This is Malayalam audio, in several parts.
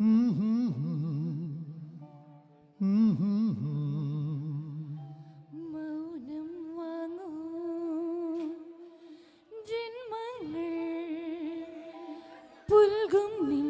മൗനം വാങ്ങൂ ജന്മങ്ങൾ പുൽകും നിൻ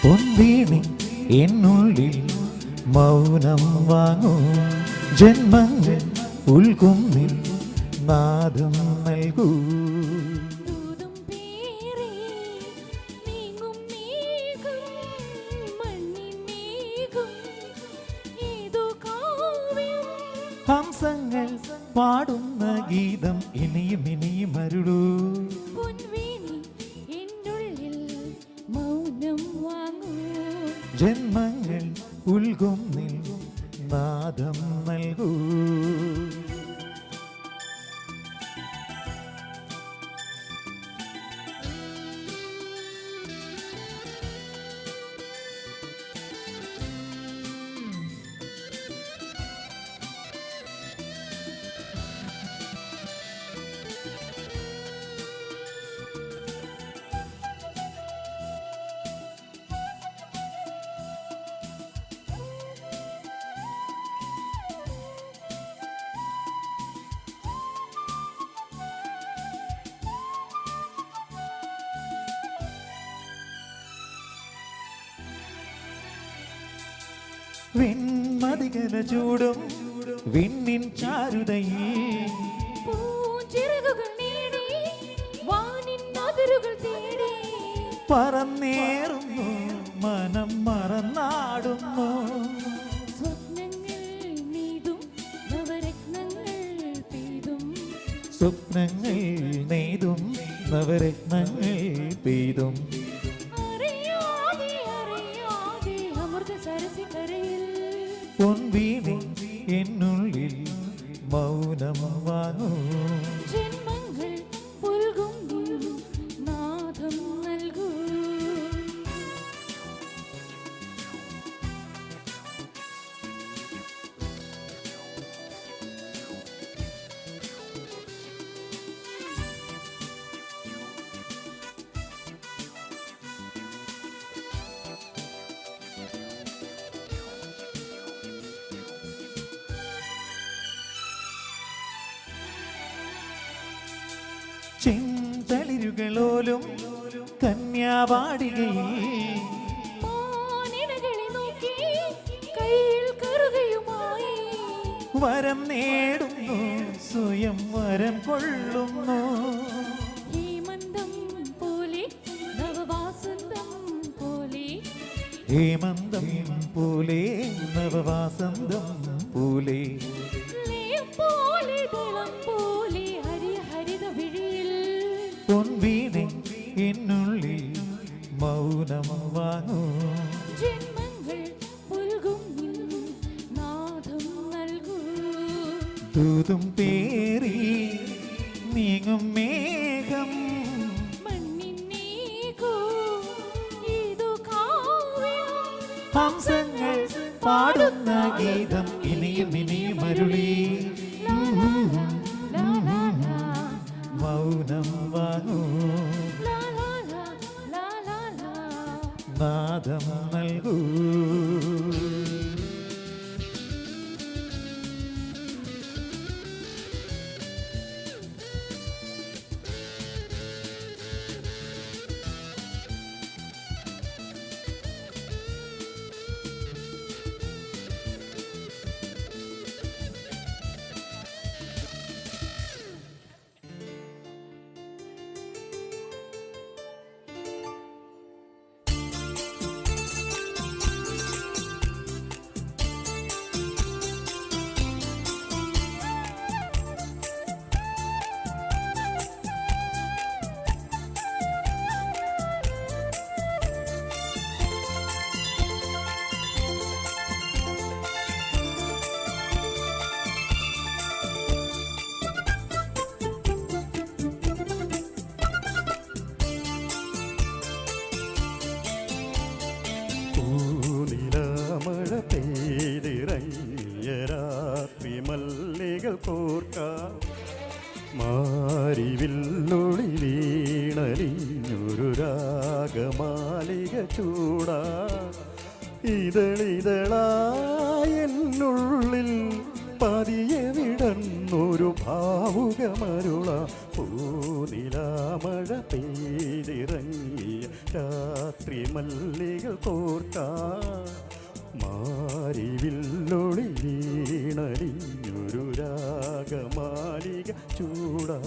പൊൻവീണി എന്നുള്ളിൽ മൗനം വാങ്ങൂ ജന്മങ്ങൾ ഉൾകുന്നിൽ നാദം നൽകൂ. ദൂതും പേറി നീങ്ങും മേഘം മണ്ണിൻ മേഘം ഏതോ കാവ്യം ഹംസങ്ങൾ പാടുന്ന ഗീതം ഇനിയും ഇനിയും അരുളൂ. പൊൻവീണി എന്നുള്ളിൽ മൗനം വാങ്ങൂ ജന്മങ്ങൾ ഉൾകുന്നിൽ നാദം നൽകൂ. വിൺമതികന ചൂടും വിണ്ണിൻ ചാരുതയിൽ പൂഞ്ചിറകുകൾ നേടി വാനിൻ അതിരുകൾ തേടി പറന്നേറുന്നു മനം മറന്നാടുന്നു. സ്വപ്നങ്ങൾ നെയ്തും നവരത്നങ്ങൾ പെയ്തും സ്വപ്നങ്ങൾ നെയ്തും നവരത്നങ്ങൾ പെയ്തും അറിയാതെ അറിയാതെ അമൃത സരസിക്കരയിൽ പൊൻവീണി എന്നുള്ളിൽ മൗനം വാങ്ങൂ. ജന്മങ്ങൾ പുൽകും നിൻ നാദം നൽകൂ. ചെന്തളിരുകളോലും കന്യാവാടികയിൽ മാനിടകളെ നോക്കി കയ്യിൽ കറുകയുമായി വരം നേടുന്നു സ്വയം വരം കൊള്ളുന്നു. ഹേമന്തം പോലെ നവവാസന്തം പോലെ ഹേമന്തം പോലെ നവവാസന്തം പോലെ ലയം പോലെ ദളം പോലെ ഹരിത വിഴിയിൽ പൊൻവീണി എന്നുള്ളിൽ മൗനം വാങ്ങൂ. ജന്മങ്ങൾ പുൽകും നിൻ നാദം നൽകൂ. ദൂതും പേറി നീങ്ങും മേഘം മണ്ണിൻ മേഘോ ഏതോ കാവ്യം ഹംസങ്ങൾ പാടുന്ന ഗീതം ഇനിയും ഇനിയും അരുളി. ലാ ലാ ലാ ലാ ലാ മൗനം വാങ്ങൂ ലാ ലാ ലാ ലാ ലാ ലാ നാദം നൽകൂ. മാരിവില്ലൊളി വീണലിഞ്ഞൊരു രാഗമാലിക ചൂടാ ഇതളിതളായെന്നുള്ളിൽ പതിയെ വിടന്നൊരു ഭാവുകമരുള പൂനിലാമഴ പെയ്തിറങ്ങിയ രാത്രി മല്ലികൾ കോർത്താ മാരിവില്ലൊളി വീണലിഞ്ഞൊരു രാഗമാലിക ചൂടാ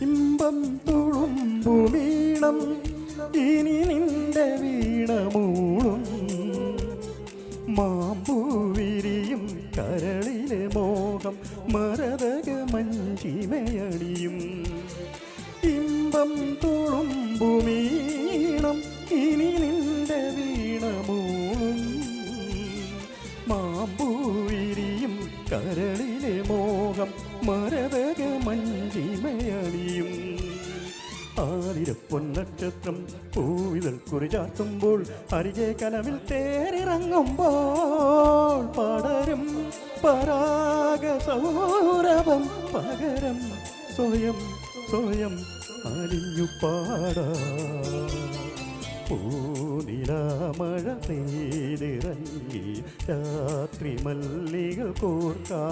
ഇമ്പം തുളുമ്പുമീണം ഇനി നിന്റെ വീണമൂളും മാമ്പൂവിരിയും കരളിലെ മോഹം മരതക മഞ്ചിമയണിയും ഇമ്പം തുളുമ്പുമീണം ഇനി നിന്റെ വീണമൂളും മാമ്പൂവിരിയും കരളിലെ മോഹം മരതക മഞ്ചിമയണിയും ആതിരപ്പൊന്നക്ഷത്രം പൂവിതൾ കുറിചാട്ടുമ്പോൾ അരികെ കനവിൽ തേരിറങ്ങുമ്പോൾ പടരും പരാഗ സൗരഭം പകരം സ്വയം സ്വയം അലിഞ്ഞു പാടാ പൂനിലാമഴ പെയ്തിറങ്ങി രാത്രി മല്ലികൾ കോർക്കാ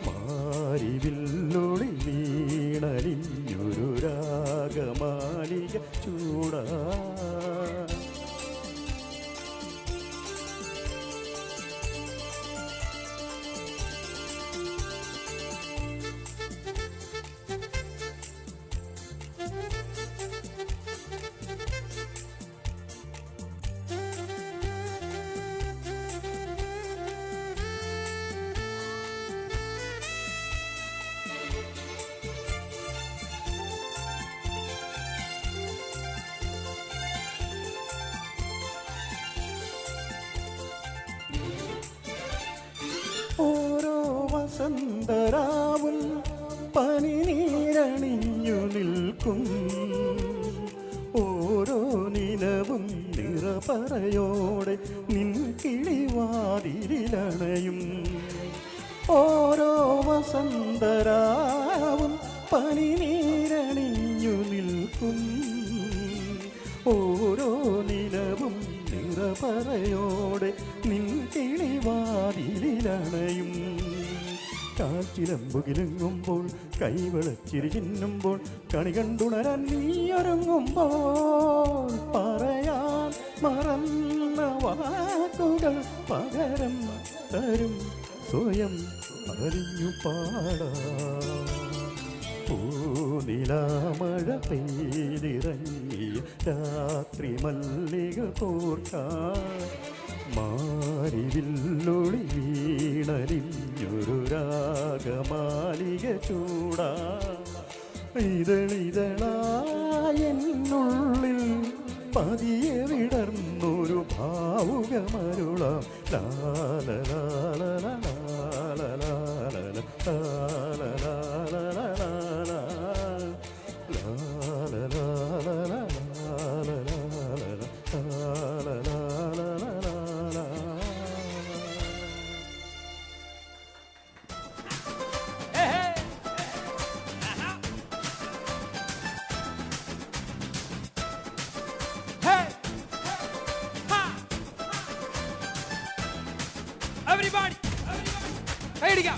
മാരിവില്ലൊളി വീണലിഞ്ഞൊരു രാഗമാലിക ചൂടാ ഓരോ വസന്തരാവും പനിനീരണിഞ്ഞു നിൽക്കും ഓരോ നിലവും നിറപറയോടെ നിൻ കിളിവാതിലണയും ഓരോ വസന്തരാവും പനിനീരണിഞ്ഞു നിൽക്കും ഓരോ നിലവും നിറപറയോടെ നിൻ കിളിവാതിലണയും കാച്ചിലമ്പുകിലുങ്ങുമ്പോൾ കൈവളച്ചിരി ചിന്നുമ്പോൾ കണി കണ്ടുണരാൻ നീയൊരുങ്ങുമ്പോൾ പറയാൻ മറന്ന വാക്കുകൾ പകരം തരും സ്വയം അറിഞ്ഞു പാടാ പൂനിലാമഴ പെയ്തിറങ്ങിയ രാത്രി മല്ലികൾ കോർക്കാൻ മാരിവില്ലൊളി വീണലിഞ്ഞൊരു രാഗമാലിക ചൂടാ ഇതളിതളായെന്നുള്ളിൽ പതിയെ വിടർന്നൊരു ഭാവുകമരുള Everybody! Kaidiga!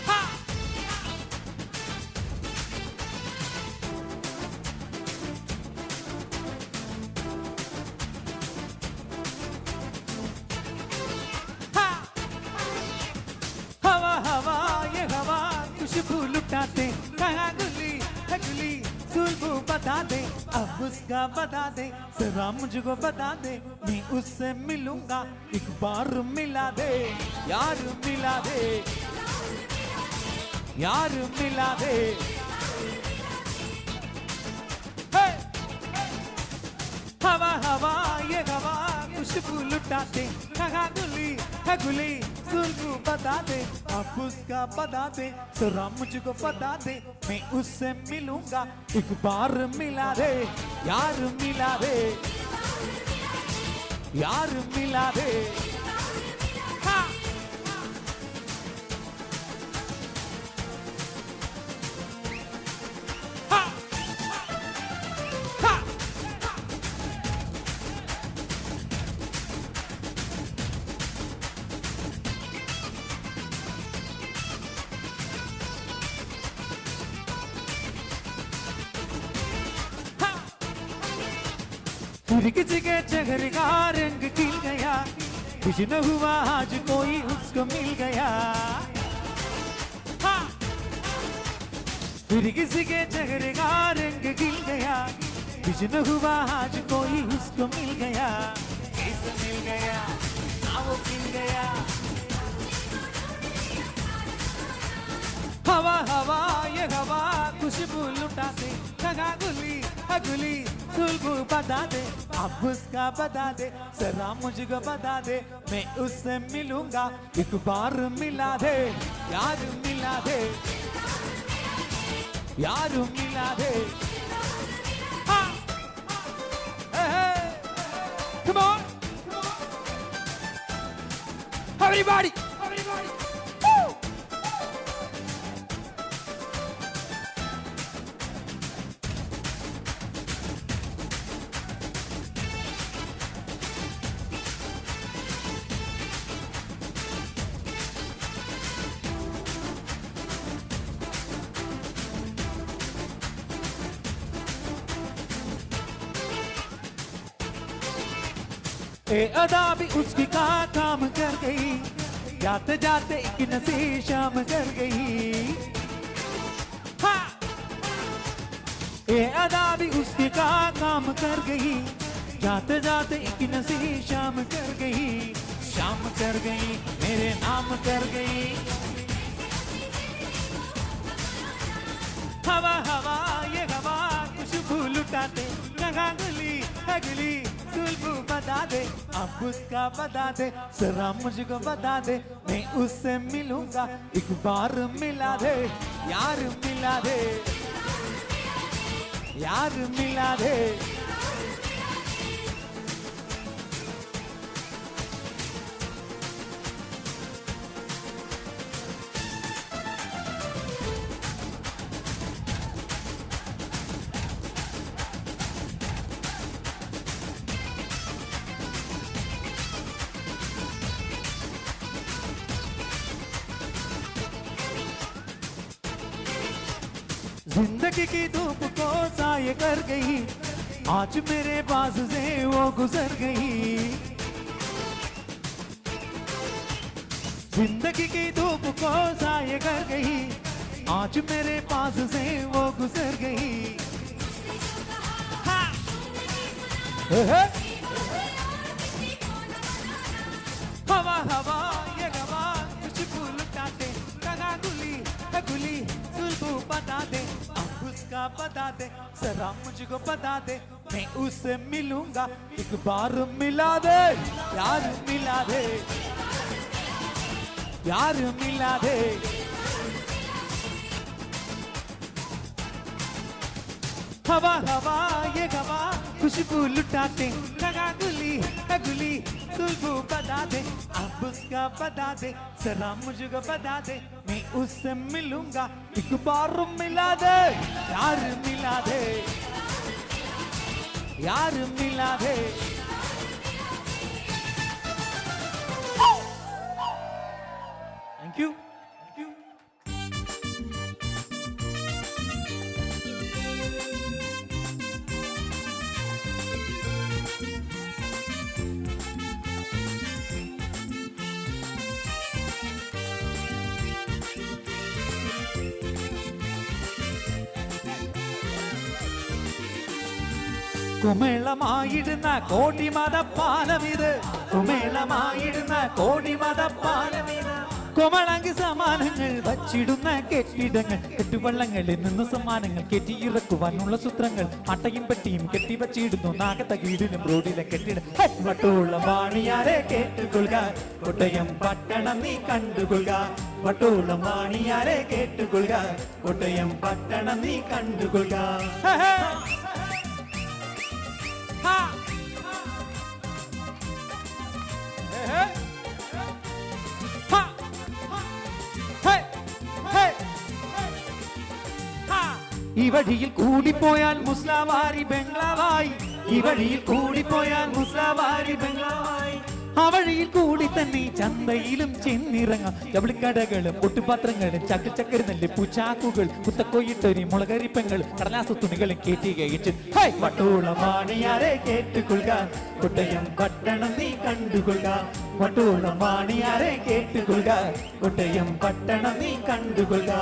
Ha! Ha! हवा हवा ये हवा खुशबू लुटाते कहाँ गुली है गुली सुल्बू बता दे अब उसका बता दे जरा मुझको बता दे मैं उससे मिलूंगा एक बार मिला दे यार मिला दे यार मिला दे हवा हवा ये हवा खुशबू लुटाते कहा गुली है गुली सुल्फू बता दे अब उसका बता दे जरा मुझको बता दे मैं उससे मिलूंगा एक बार मिला दे यार मिला दे यार मिला दे हाँ फिर किसी के चेहरे का रंग खिल गया कुछ न हुआ आज कोई उसको मिल गया हाँ। फिर किसी के चेहरे का रंग खिल गया कुछ न हुआ आज कोई उसको मिल गया कैसे मिल गया ना वो मिल गया हवा हवा ये हवा खुशबू लुटाते खगा गुली गुली सुल्फू बता दे अब उसका बता दे जरा मुझको बता दे मैं उससे मिलूंगा एक बार मिला दे यार मिला दे यार मिला दे हाँ come on everybody ए अदा भी उसकी का काम कर गई जाते जाते एक नसी शाम कर गई हाँ। ए अदा भी उसकी का काम कर गई जाते जाते एक नसी शाम कर गई शाम कर गई मेरे नाम कर गई हवा हवा ये हवा खुशबू लुटाते कहा गुली अगली सुल्फू बता दे अब उसका बता दे जरा मुझको बता दे मैं उससे मिलूंगा एक बार मिला दे यार मिला दे यार मिला दे जिंदगी की धूप को साये कर गई आज मेरे पास से वो गुजर गई जिंदगी की धूप को साये कर गई आज मेरे पास से वो गुजर गई हाँ। हवा हवा ये हवा खुशबू लुटाते कहा गुली गुली सुल्फू बता दे अब उसका बता दे जरा मुझको बता दे मैं उससे मिलूंगा एक बार मिला दे यार मिला दे यार मिला दे हवा हवा ये हवा खुशबू लुटाते लगा गुली गुली सुल्फू बता दे अब उसका बता दे जरा मुझको बता दे मैं उससे मिलूंगा एक बार मिला दे यार मिला दे यार मिला दे थैंक यू കുമേളമായിടുന്ന കോടിമത പാലമിത് കുമേളമായിടുന്ന കോടിമത പാലമിത് കോമളാങ്കി സമാനങ്ങൾ വച്ചിടുന്ന കെട്ടിടങ്ങൾ കെട്ടുവള്ളങ്ങളിൽ നിന്ന് സമ്മാനങ്ങൾ കെട്ടിയിറക്കുവാനുള്ള സൂത്രങ്ങൾ അട്ടയും പെട്ടിയും കെട്ടി വച്ചിടുന്നു നാഗത്തകീടിനും റോഡിലെ കെട്ടിട വട്ടോള വാണിയാരെ കേട്ടുകൊള്ളുക കോട്ടയം പട്ടണം നീ കണ്ടുകൊള്ളുക വട്ടോള വാണിയാരെ കേട്ടുകൊള്ളുക കോട്ടയം പട്ടണം നീ കണ്ടുകൊള്ളുക ഈ വഴിയിൽ കൂടിപ്പോയാൽ മുസ്ലാവാരി ബംഗ്ലാവായി ഈ വഴിയിൽ കൂടിപ്പോയാൽ മുസ്ലാവാരി ബംഗ്ലാവായി ആ വഴിയിൽ കൂടി തന്നെ ചന്തയിലും ചെന്നിറങ്ങാം ജവളിക്കടകളും ഒട്ടുപാത്രങ്ങളും ചക്കര നെല്ല് പൂച്ചാക്കുകൾ കുത്തക്കൊയിട്ടൊരി മുളകരിപ്പങ്ങൾ കടലാസ തുണികളും കേട്ടി കഴിച്ച് വട്ടോളമാണിയാരെ കേട്ടുകൊള്ളുക കോട്ടയം പട്ടണം നീ കണ്ടുകൊള്ളുക വട്ടോളമാണിയാരെ കേട്ടുകൊള്ളുക കോട്ടയം പട്ടണം നീ കണ്ടുകൊള്ളുക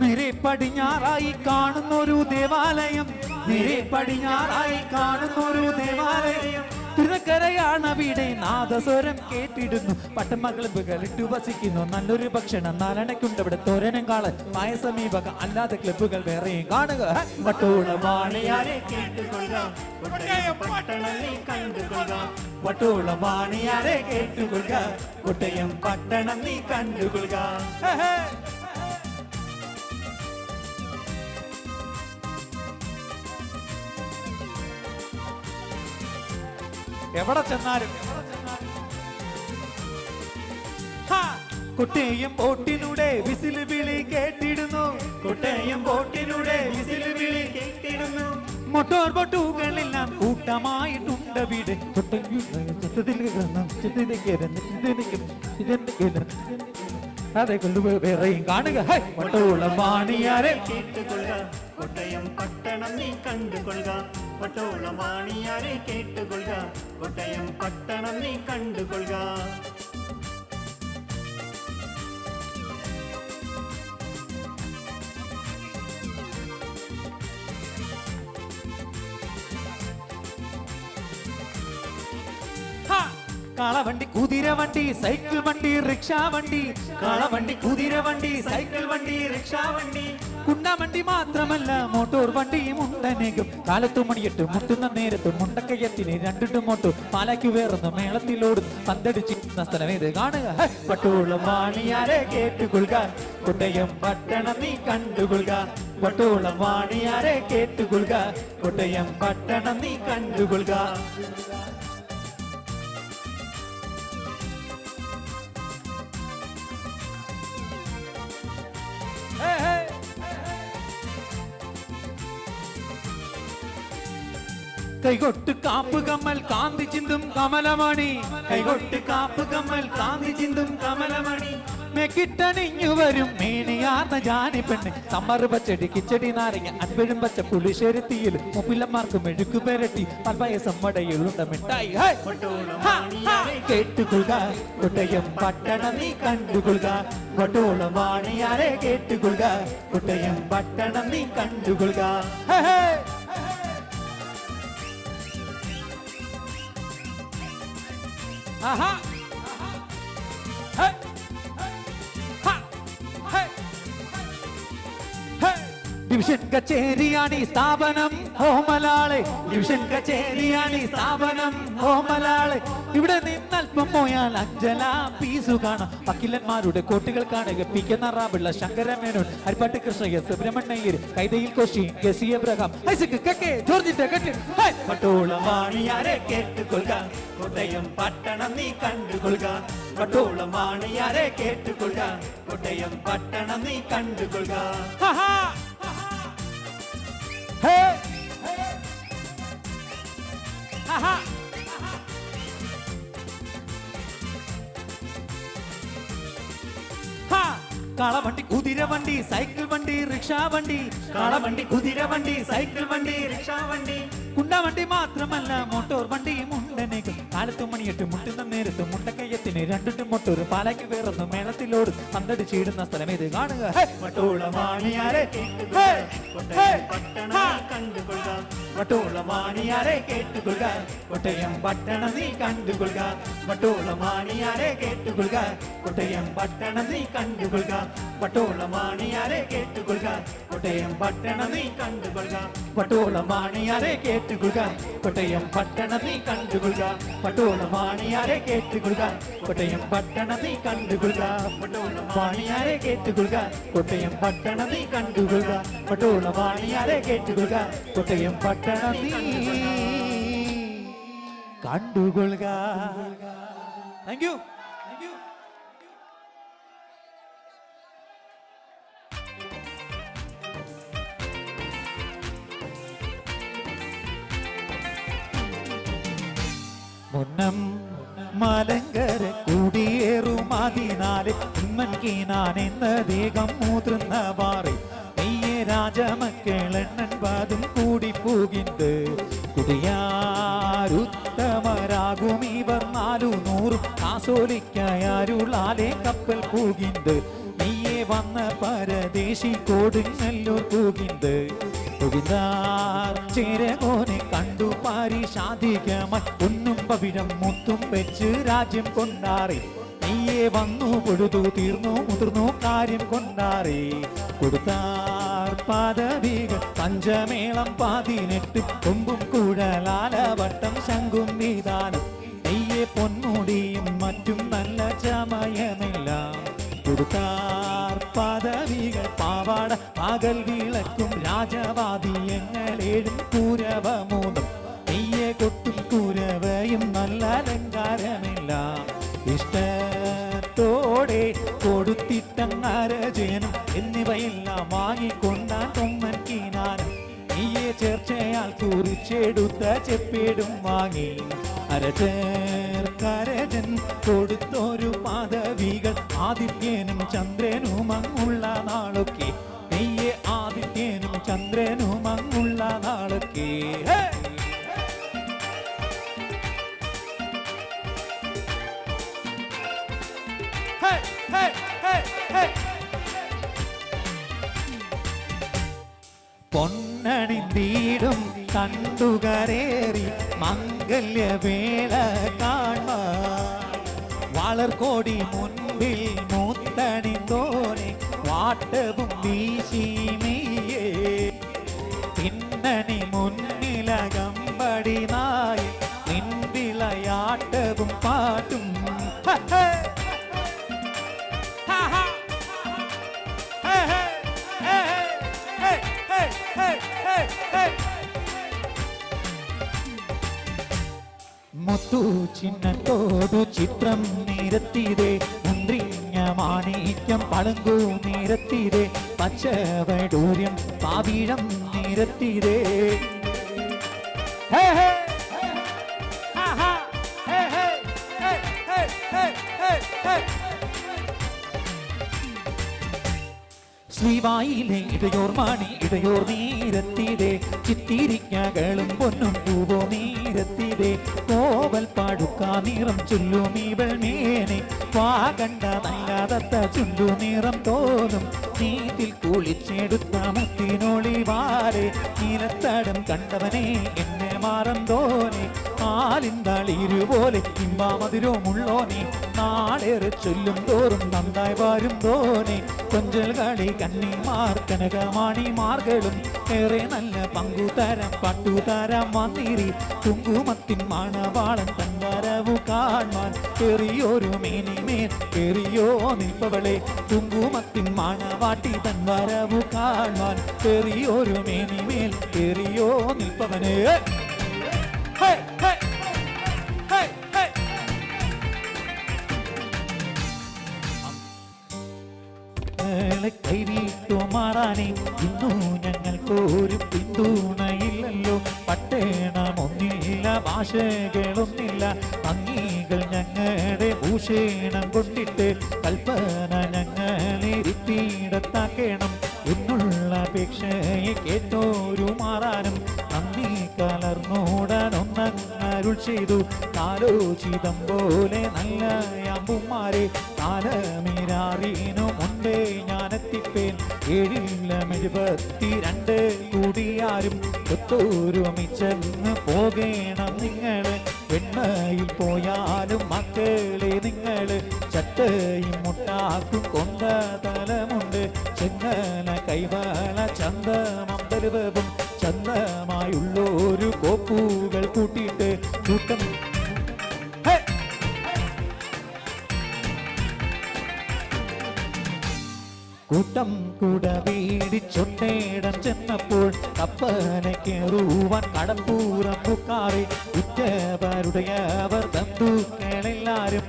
നേരെ പടിഞ്ഞാറായി കാണുന്നൊരു ദേവാലയം നേരെ പടിഞ്ഞാറായി കാണുന്നൊരു ദേവാലയം തിരുനക്കരയാണ് അവിടെ നാദസ്വരം കേട്ടിടുന്നു പട്ടമക്ലബുകൾ ഇട്ടു വസിക്കുന്നു നല്ലൊരു ഭക്ഷണം നാലണക്കുണ്ട് അവിടെ തോരനും കാളൻ പായസമീപക അല്ലാതെ ക്ലബുകൾ വേറെയും കാണുക വട്ടോളമാണിയാരെ കേട്ടുകൊള്ളുക പട്ടണം നീ കണ്ടുകൊള്ളുക വട്ടോളമാണിയാരെ കേട്ടുകൊള്ളുക കോട്ടയം പട്ടണം നീ കണ്ടുകൊള്ളുക എവിടെ ചെന്നാലും കോട്ടയം ബോട്ടിലൂടെ വിസിൽ വിളി കേട്ടിടുന്നു കോട്ടയം ബോട്ടിലൂടെ വിസിൽ വിളി കേട്ടിടുന്നു മോട്ടോർ ബോട്ടുകളെല്ലാം കൂട്ടമായിട്ടുണ്ട് വീട് അതെ കൊണ്ടുപോയി വേറെയും കാണുക വട്ടോളമാണിയാരെ കേട്ടുകൊള്ളുക കോട്ടയം പട്ടണം നീ കണ്ടുകൊള്ളുക വട്ടോളമാണിയാരെ കേട്ടുകൊള്ളുക കോട്ടയം പട്ടണം നീ കണ്ടുകൊള്ളുക കാളവണ്ടി കുതിര വണ്ടി സൈക്കിൾ വണ്ടി റിക്ഷാ വണ്ടി കാളവണ്ടി കുതിര വണ്ടി സൈക്കിൾ വണ്ടി റിക്ഷാ വണ്ടി കുണ്ടാവണ്ടി മാത്രമല്ല മോട്ടോർ വണ്ടിയും ഉണ്ടനേകം കാലത്തു മണിയിട്ട് മുട്ടുന്ന നേരത്ത് മുണ്ടക്കയത്തിന് രണ്ടിട്ട് മോട്ടോ പാലാക്കി വേറുന്നു മേളത്തിലോടുന്നു പന്തടിച്ചിരുന്ന സ്ഥലം ഇത് കാണുക വട്ടോളമാണിയാരെ കേട്ടുകൊള്ളുക കോട്ടയം പട്ടണം നീ കണ്ടുകൊള്ളുക വട്ടോളമാണിയാരെ കേട്ടുകൊള്ളുക കോട്ടയം പട്ടണം നീ കണ്ടുകൊള്ളുക കൈകൊട്ട് കാപ്പ് കമ്മൽ കാന്തി ചിന്തും കമലമണി കൈകൊട്ട് കാപ്പ് കമ്മൽ കാന്തി ചിന്തും കമലമണി മെക്കിട്ടണിഞ്ഞു വരും മേനിയാർന്ന ജാനി പെണ്ണ് സമ്മറ് പച്ചടി കിച്ചടി നാരങ്ങ അൻപഴും പച്ച പുളിശ്ശേരിത്തിയിൽ മുപ്പിലന്മാർക്ക് മെഴുക്കു പെരട്ടി പൽപായസം വടയിലുണ്ട മിഠായി കേട്ടുകൊള്ളുക കോട്ടയം പട്ടണം നീ കണ്ടുകൊള്ളുക വട്ടോളമാണിയാരെ കേട്ടുകൊള്ളുക കോട്ടയം പട്ടണം നീ കണ്ടുകൊള്ളുക ആഹാ ഡിവിഷൻ കച്ചേരിയാണ് ഈ സ്ഥാപനം ഓമലാളെ ഡിവിഷൻ കച്ചേരിയാണ് ഈ സ്ഥാപനം ഓമലാളെ ഇവിടെ നിന്നൽപ്പം പോയാൽ അഞ്ചല പീസു കാണാം വക്കീലന്മാരുടെ കോട്ടുകൾ കാണുക P K നറാബിള്ള Sankara Menon ഹരിപ്പാട്ട് Krishnayya Subrahmanyar കൈതയിൽ Koshy KC Abraham Isaac കക്കെ ജോർജിന്റെ കെട്ടി വട്ടോളമാണിയാരെ കേട്ടുകൊള്ളുക കോട്ടയം പട്ടണം നീ കണ്ടുകൊള്ളുക വട്ടോളമാണിയാരെ കേട്ടുകൊള്ളുക കോട്ടയം പട്ടണം നീ കണ്ടുകൊള്ളുക കാളവണ്ടി കുതിര വണ്ടി സൈക്കിൾ വണ്ടി റിക്ഷാ വണ്ടി കാളവണ്ടി കുതിര വണ്ടി സൈക്കിൾ വണ്ടി റിക്ഷാ വണ്ടി കുണ്ടവണ്ടി മാത്രമല്ല മോട്ടോർ വണ്ടിയും ഉണ്ടനേക്കും കാലത്തു മണിയിട്ട് മുട്ടുന്ന നേരത്ത് മുണ്ടക്കയ്യത്തിന് രണ്ടിട്ടും മൊട്ടൂർ പാലയ്ക്ക് വേറൊന്ന് മേളത്തിലോട് പന്തടിച്ചിടുന്ന സ്ഥലം ഇത് കാണുക വട്ടോളമാണിയാരെ വട്ടോളമാണിയാരെ കേട്ടുകൊള്ളുക കോട്ടയം പട്ടണം നീ കണ്ടുകൊള്ളുക വട്ടോളമാണിയാരെ കേട്ടുകൊള്ളുക കോട്ടയം പട്ടണം നീ കണ്ടുകൊള്ളുക വട്ടോളമാണിയാരെ കേട്ടുകൊള്ളുക കോട്ടയം പട്ടണം നീ കണ്ടുകൊള്ളുക വട്ടോളമാണിയാരെ കേട്ടുകൊള്ളുക കോട്ടയം പട്ടണം നീ കണ്ടുകൊള്ളുക വട്ടോളമാണിയാരെ കേട്ടുകൊള്ളുക കോട്ടയം പട്ടണം നീ കണ്ടുകൊള്ളുക വട്ടോളമാണിയാരെ കേട്ടുകൊള്ളുക കോട്ടയം പട്ടണം നീ കണ്ടുകൊള്ളുക വട്ടോളമാണിയാരെ കേട്ടുകൊള്ളുക കോട്ടയം പട്ടണം നീ കണ്ടുകൊള്ളുക. Thank you. മുന്നം മലങ്കര കുടിയേറുമതിനാല് ഉമ്മൻകീനാൻ എന്ന ദേഹം മുതിർന്ന പാറി നെയ്യെ രാജമക്കളെണ്ണൻ പാതും കൂടി പോകിന്ത് കുടിയാരുത്തമരാകും ഇവർ 400 കാസോലിക്കായാരുളാലെ കപ്പൽ പോകിന്ത് നെയ്യെ വന്ന പരദേശി കൊടുങ്ങല്ലൂർ പോകിന്ത് ചേരകോനെ കണ്ടു പാരിഷാധികമായി ഒന്നും പവിഴം മുത്തും വെച്ച് രാജ്യം കൊണ്ടാറി നീയെ വന്നു പൊഴുതു തീർന്നു മുതിർന്നു കാര്യം കൊണ്ടാറി കൊടുത്താർ പദവികൾ പഞ്ചമേളം 18 കൊമ്പും കുഴലാലവട്ടം ശംഖും നീതാനും നെയ്യെ പൊന്മുടിയും മറ്റും നല്ല ചമയമെല്ലാം കൊടുത്താർ പദവികൾ പാവാട പകൽ വിളക്കും രാജവാദിയങ്ങളേഴും കൂരവ 3 നെയ്യെ കൊട്ടും കൂരവയും നല്ല അലങ്കാരമെല്ലാം ഇഷ്ടത്തോടെ കൊടുത്തിട്ടങ്ങരജനും എന്നിവയെല്ലാം വാങ്ങിക്കൊണ്ടാൻ ഉമ്മൻകീനാനും നെയ്യെ ചേർച്ചയാൽ കുറിച്ചെടുത്ത ചെപ്പേടും വാങ്ങി അരചേർക്കരജൻ കൊടുത്തൊരു പദവികൾ ആദിത്യനും ചന്ദ്രനും അങ്ങുള്ള നാളൊക്കെ നെയ്യെ ആദിത്യനും ചന്ദ്രനും അങ്ങുള്ള നാളൊക്കെ പൊന്നണിന്തീടും കണ്ടുകരേറി മംഗല്യവേള കാൺമ വളർകോടി മുൻപിൽ മൂത്തണിന്തോനെ വാട്ടവും വീശിമീയേ പിന്നണി മുന്നിലകമ്പടി നായി നിൻവിളയാട്ടവും പാട്ടും മുത്തു ചിഹ്നത്തോടു ചിത്രം നിരത്തിയതേ മുന്തിരിഞ്ഞ മാണിക്യം പളുങ്കു നിരത്തിയതേ പച്ചവടൂര്യം പാവിഴം നിരത്തിയതേ ശ്രീവായിലെ ഇടയോർമാണി ഇടയോർ നീരത്തിതേ ചിത്തിരിക്കകളും പൊന്നും പൂവോ നീരത്തിതേ കോവൽ പാടുക്കാ നിറം ചൊല്ലു നീവൾ മേനെ വാകണ്ട നല്ലാതത്ത ചുണ്ടു നിറം തോന്നും നീതിൽ കുളിച്ചെടുത്ത മുത്തിനൊളിവാരെ നീലത്തടം കണ്ടവനെ എന്നെ മാറന്തോനെ ആലിന്താളിരുപോലെ ഇമ്പാമതിരോമുള്ളോനെ നാളേറെ ചൊല്ലും തോറും നന്നായി വരും തോനെ കൊഞ്ചൽ കളി കന്നിമാർ കനകമാണിമാർകളും ഏറെ നല്ല പങ്കുതരം പട്ടുതരം വന്നിരി കുങ്കുമത്തിൻ മണവാളൻ തൻവരവു കാണാൻ എറിയൊരു മേനിമേൽ എറിയോ നിൽപ്പവളെ കുങ്കുമത്തിൻ മണവാട്ടി തൻവരവു കാണാൻ എറിയൊരു മേനിമേൽ എറിയോ നിൽപ്പവനെ കൈവീട്ടു മാറാനേ ഇന്നു ഞങ്ങൾക്കൊരു പിന്തുണയില്ലല്ലോ പട്ടേണമൊന്നില്ല ഭാഷകളൊന്നില്ല ഭംഗികൾ ഞങ്ങളുടെ ഭൂഷണം കൊണ്ടിട്ട് കൽപ്പന ഞങ്ങളിരുത്തിയിടത്താക്കി കേൾക്കണം. എന്നുള്ള അപേക്ഷയെ കേട്ടോരു മാറാനും നന്ദി കലർന്നോടാനൊന്നരുൾ ചെയ്തു. കാലോചിതം പോലെ നല്ല അമ്പുമാരെ കാലമീരാറിനു മുൻപേ ഞാനെത്തിപ്പേൻ. 772 കൂടിയാരും ഒത്തൊരുമിച്ചെന്ന് പോകേണം നിങ്ങള്. വെണ്മയിൽ പോയാലും മക്കളെ നിങ്ങള് ചട്ടയും മുട്ടാക്കും കൊണ്ട തലമുണ്ട്. ചെങ്ങല കൈവള ചന്തമമ്പലവും ചന്തമായുള്ളൊരു കോപ്പുകൾ കൂട്ടിയിട്ട് കൂട്ടം കൂട്ടം കൂട വീടിച്ചൊന്നേടം ചെന്നപ്പോൾ കപ്പനെ കയറുവാൻ കടപ്പൂരം പൂക്കാറി. ഉറ്റവരുടെയവർ ബന്ധുക്കളെല്ലാരും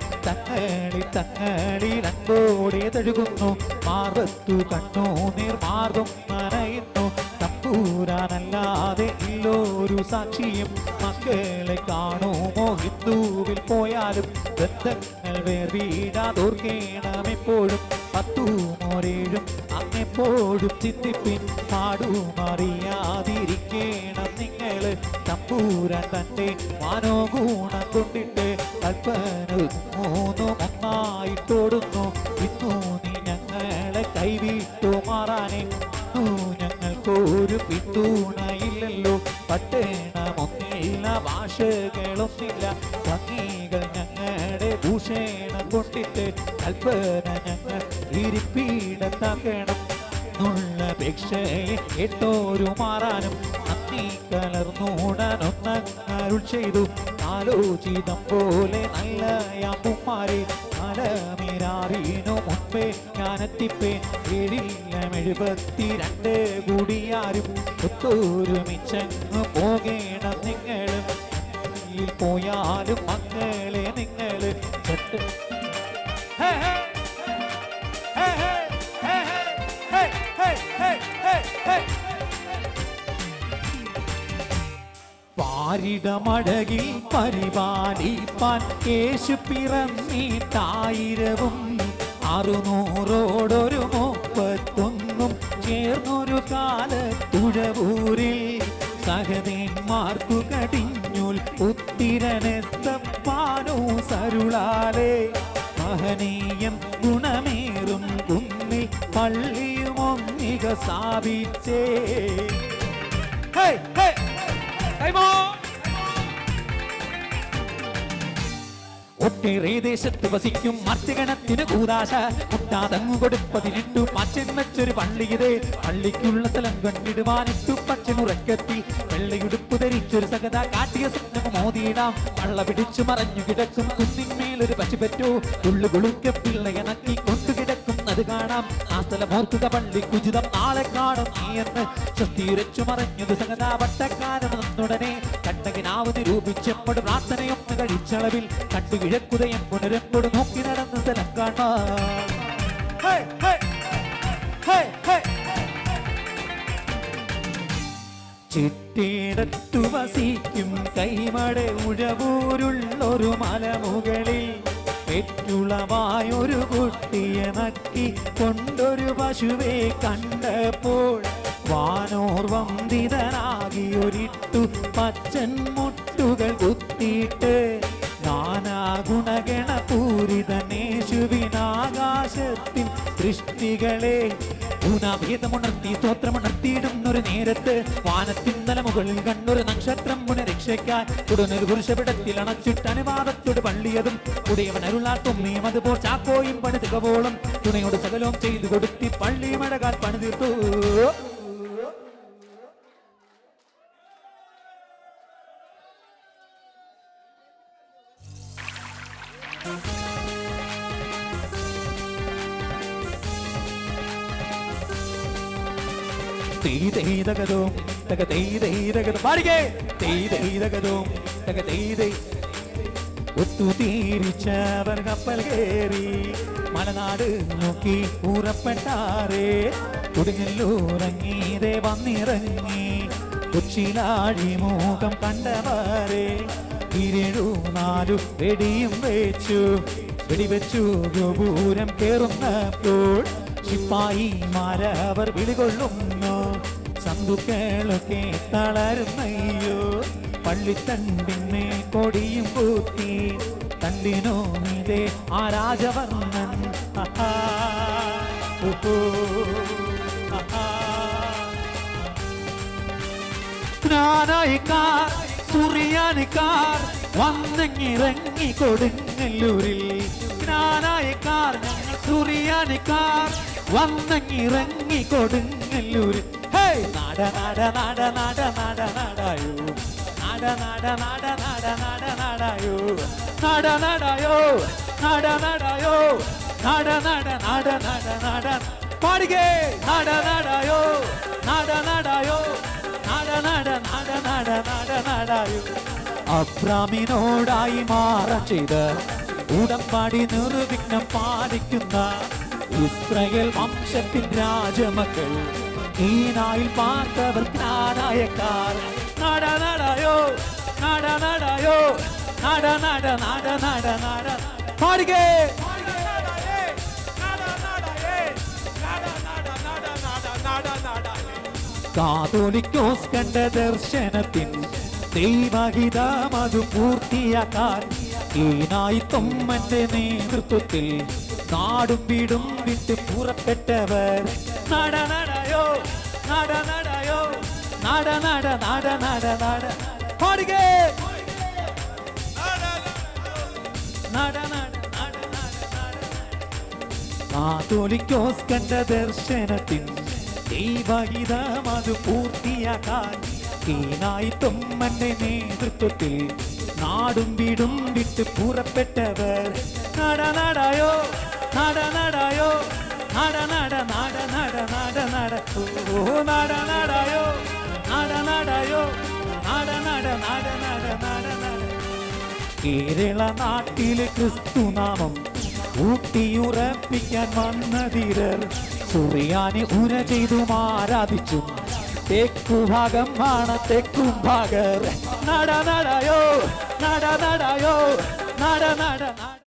തങ്ങളിൽ അൻപോടെ തഴുകുന്നു. മാർവത്തു കണ്ണു നീർമാർഗം നനയുന്നു. തമ്പൂരാനല്ലാതെ ഇല്ലോരു സാക്ഷിയും മക്കളെ കാണുമോ? ഹിന്ദുവിൽ പോയാലും ബന്ധങ്ങൾ വേർവീടാതോർക്കേണമെപ്പോഴും. 10 അങ്ങെപ്പോഴും ചിന്തിപ്പിൻ. പാടുമറിയാതിരിക്കണം നിങ്ങള്. തമ്പൂരാൻ തന്റെ മനോഗുണം കൊണ്ടിട്ട് കൽപ്പന 3 ഒന്നായിട്ടോടുന്നു. ഇന്നു നീ ഞങ്ങളെ കൈവിട്ടു മാറാനേ. ഞങ്ങൾക്കൊരു പിന്തുണയില്ലല്ലോ. പട്ടണമൊന്നില്ല, ഭാഷകളൊന്നില്ല. ഭംഗികൾ ഞങ്ങളുടെ ഭൂഷണം കൊണ്ടിട്ട് കൽപ്പന ഞങ്ങൾ ഇരിപ്പിടത്താക്കണം. നുള്ളപേക്ഷയെ കേട്ടോരു മാറാനും നന്ദി കലർന്നോടാനൊന്നരുൾ ചെയ്തു. ആലോചിതം പോലെ നല്ല അമ്പുമാരെ കാലമീരാറിനു മുൻപേ ഞാനെത്തിപ്പേൻ. 772 കൂടിയാരും ഒത്തൊരുമിച്ചങ്ങ് പോകേണം നിങ്ങള്. പോയാലും മക്കളെ നിങ്ങള് ചട്ട് പാരിടമഴകിൽ പരിപാലിപ്പാൻ യേശു പിറന്നീട്ടായിരവും 600 ചേർന്നൊരു കാലത്തുഴവൂരിൽ സഹദേന്മാർക്കു കടിഞ്ഞുൽ ഉത്തിരനെസ്തപ്പാനോ സരുളാലേ. മഹനീയം ഗുണമേറും കുന്നിൽ പള്ളിയുമൊന്നിക സ്ഥാപിച്ചേ. ഒട്ടേറെ ദേശത്ത് വസിക്കും മർത്യഗണത്തിന് കൂതാശ മുട്ടാതങ്ങു കൊടുപ്പതിനിട്ടു പച്ചൻ വെച്ചൊരു പള്ളിയിതേ. പള്ളിക്കുള്ള സ്ഥലം കണ്ടിടുവാനിട്ടു പച്ചനുറക്കെത്തി. വെള്ളയുടുപ്പ് ധരിച്ചൊരു സകത കാട്ടിയ സ്വപ്നം മോതിയിടാം. വള്ള പിടിച്ചു മറഞ്ഞു കിടക്കും കുന്നിന്മേലൊരു പശുപറ്റോ. ഉള്ളുകുളുക്ക പിള്ളയനക്കി കൊണ്ടുകിടക്കുന്നത് കാണാം. ആ സ്ഥലമോർക്കുക പള്ളി കുജിതം നാളെ കാണും നീയെന്ന് സ്വസ്ഥീരച്ചു മറഞ്ഞത് സകത വട്ടക്കാരൻ നിന്നുടനെ കണ്ടകിനാവ് നിരൂപിച്ചെപ്പോഴും പ്രാർത്ഥനയൊന്ന് കഴിച്ചളവിൽ കണ്ടു കിഴക്കുതയം പുനരെപ്പോഴും നോക്കി നടന്ന സ്ഥലം കാണാം. ചിറ്റേടത്തു വസിക്കും കൈമട ഉഴവൂരുള്ളൊരു മലമുകളിൽ പെറ്റുളവായൊരു കുട്ടിയെ നക്കി കൊണ്ടൊരു പശുവെ കണ്ടപ്പോൾ വാനോർ വന്ദിതനാകിയൊരിട്ടു പച്ചൻ മുട്ടുകൾ കുത്തിയിട്ട് നാനാഗുണഗണപൂരിതനേശുവിനാകാശത്തിൻ സൃഷ്ടികളെ ഊനാഭേദമുണർത്തി സ്തോത്രമുണർത്തിയിടുന്നൊരു നേരത്ത് വാനത്തിൻ തലമുകളിൽ കണ്ണൊരു നക്ഷത്രം പുനരക്ഷയ്ക്കാൻ ഉടനൊരു പുരുഷപിടത്തിൽ അണച്ചിട്ട് അനുവാദത്തോട് പള്ളിയതും ഉടയവൻ അരുളാത്തൊമ്മയും അതുപോലെ ചാക്കോയും പണി തികവോളം തുണയോട് സകലവും ചെയ്തു കൊടുത്തി പള്ളി മഴകാൽ പണി തീർത്തു. ഒത്തുതീരിച്ചവർ കപ്പൽ കയറി മലനാട് നോക്കി പുറപ്പെട്ടാറേ. കൊടുങ്ങല്ലൂറങ്ങീതേ വന്നിറങ്ങി കൊച്ചിലാഴി മൂകം കണ്ടവരെ 4 വെടിയും വെച്ചു വെടിവെച്ചു ഗോപുരം കേറുന്നപ്പോൾ ശിപ്പായിമാരെ അവർ വിളികൊള്ളുന്നു സന്തുക്കളൊക്കെ തളരുന്നയ്യോ പള്ളിത്തണ്ടിന്മേൽ കൊടിയും കൂത്തി തണ്ടിനോ മീതെ ആ രാജവർണ്ണൻ ആഹാ, ഓഹോ, ആഹാ. ജ്ഞാനായിക്കാർ സുറിയാനിക്കാർ വന്നിറങ്ങി കൊടുങ്ങല്ലൂരിൽ ജ്ഞാനായിക്കാർ ഞങ്ങൾ സുറിയാനിക്കാർ വന്നിറങ്ങി കൊടുങ്ങല്ലൂരിൽ ഹേ നാട നാട നാട നാട നാട നാടായോ നാട നാട നാട നാട നാട നാടായോ നാട നാടായോ നാട നാടായോ നാട നാട നാട നാട നാട പാടുകേ നാട നാടായോ നാട നാടായോ നാട നാട നാട നാട നാട നാടായോ അബ്രാമിനോടായി മാറം ചെയ്ത് ഉടമ്പാടി നിർവിഘ്നം പാലിക്കുന്ന ഇസ്രായേൽ വംശത്തിൻ രാജമക്കൾ ഈ നായിൽ പാർത്തവർ ജ്ഞാനായക്കാർ നാട നാടായോ നാട നാടായോ നാട നാട നാട നാട നാട പാടുകേ കാതോലിക്കോസ് കണ്ട ദർശനത്തിൻ ദൈവഹിതം അത് പൂർത്തിയാക്കാൻ ഈനായി തൊമ്മന്റെ നേതൃത്വത്തിൽ നാടും വീടും വിട്ട് പുറപ്പെട്ടവർ നട നടയോ നട നടയോ നട നട നട നട നട പാടുകേ നട നട നട നട കാതോലിക്കോസ് കണ്ട ദർശനത്തിൻ ദൈവഹിതം അത് പൂർത്തിയാക്കാൻ ഈനായി തൊമ്മന്റെ നേതൃത്വത്തിൽ നാടും വീടും വിട്ട് പുറപ്പെട്ടവർ നട നടയോ നട നടയോ നട നട നട നട നട നട ഓ നട നടയോ നട നടയോ നട നട നട നട നട നട കേരള നാട്ടിലെ ക്രിസ്തുനാമം ഊട്ടിയുറപ്പിക്കാൻ വന്ന ധീരർ സുറിയാനി ഉര ചെയ്തും ആരാധിച്ചും തെക്കുഭാഗം ആണ് തെക്കും ഭാഗർ നട നടയോ നട നടയോ നട നട